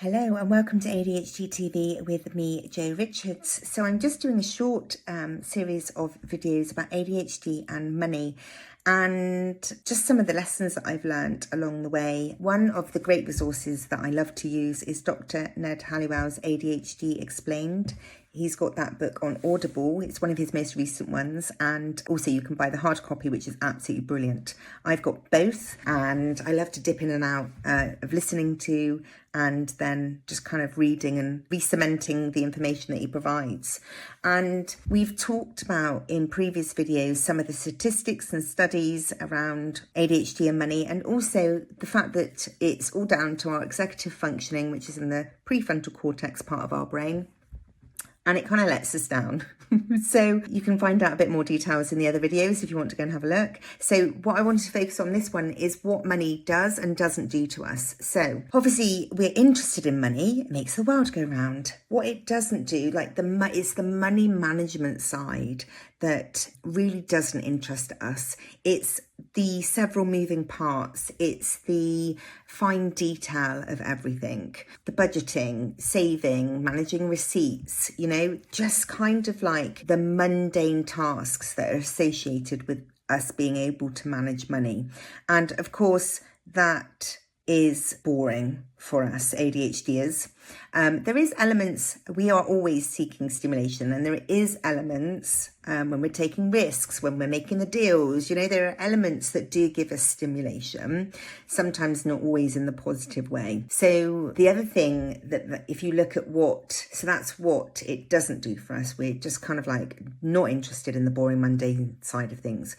Hello and welcome to ADHD TV with me, Jo Richards. So I'm just doing a short series of videos about ADHD and money and just some of the lessons that I've learned along the way. One of the great resources that I love to use is Dr. Ned Halliwell's ADHD Explained. He's got that book on Audible. It's one of his most recent ones. And also you can buy the hard copy, which is absolutely brilliant. I've got both and I love to dip in and out of listening to and then just kind of reading and re-cementing the information that he provides. And we've talked about in previous videos some of the statistics and studies around ADHD and money, and also the fact that it's all down to our executive functioning, which is in the prefrontal cortex part of our brain. And it kind of lets us down. So you can find out a bit more details in the other videos if you want to go and have a look. So what I wanted to focus on this one is what money does and doesn't do to us. So obviously we're interested in money. It makes the world go round. What it doesn't do, it's the money management side that really doesn't interest us. It's the several moving parts. It's the fine detail of everything. The budgeting, saving, managing receipts, just kind of like the mundane tasks that are associated with us being able to manage money. And of course, that is boring for us ADHDers. There is elements, we are always seeking stimulation, and there is elements when we're taking risks, when we're making the deals, there are elements that do give us stimulation, sometimes not always in the positive way. So the other thing that if you look at so that's what it doesn't do for us. We're just kind of like not interested in the boring, mundane side of things.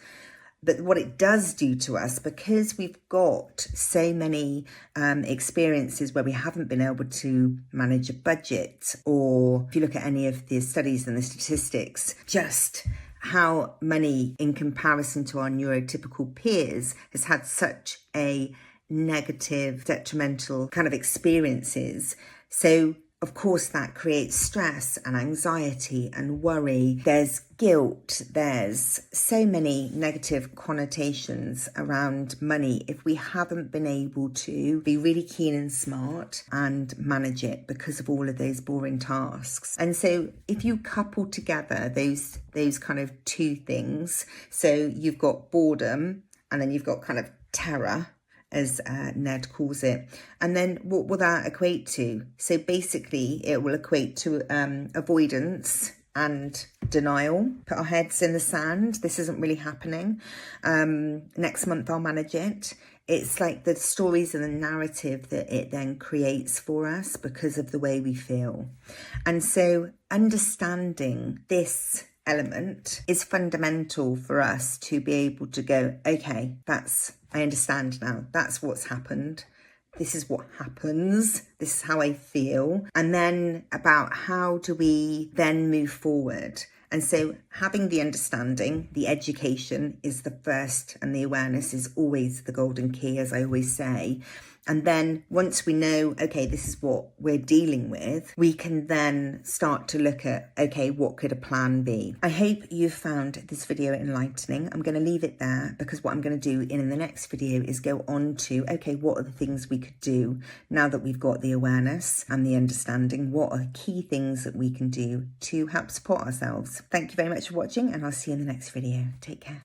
But what it does do to us, because we've got so many experiences where we haven't been able to manage a budget, or if you look at any of the studies and the statistics, just how money in comparison to our neurotypical peers has had such a negative, detrimental kind of experiences. So of course, that creates stress and anxiety and worry. There's guilt. There's so many negative connotations around money if we haven't been able to be really keen and smart and manage it because of all of those boring tasks. And so if you couple together those kind of two things, so you've got boredom and then you've got kind of terror, as Ned calls it. And then what will that equate to? So basically it will equate to avoidance and denial. Put our heads in the sand. This isn't really happening. Next month I'll manage it. It's like the stories and the narrative that it then creates for us because of the way we feel. And so understanding this element is fundamental for us to be able to go, okay, I understand now. That's what's happened. This is what happens. This is how I feel. And then about how do we then move forward? And so having the understanding, the education is the first, and the awareness is always the golden key, as I always say. And then once we know, okay, this is what we're dealing with, we can then start to look at, okay, what could a plan be? I hope you've found this video enlightening. I'm going to leave it there because what I'm going to do in the next video is go on to, okay, what are the things we could do now that we've got the awareness and the understanding? What are key things that we can do to help support ourselves? Thank you very much for watching, and I'll see you in the next video. Take care.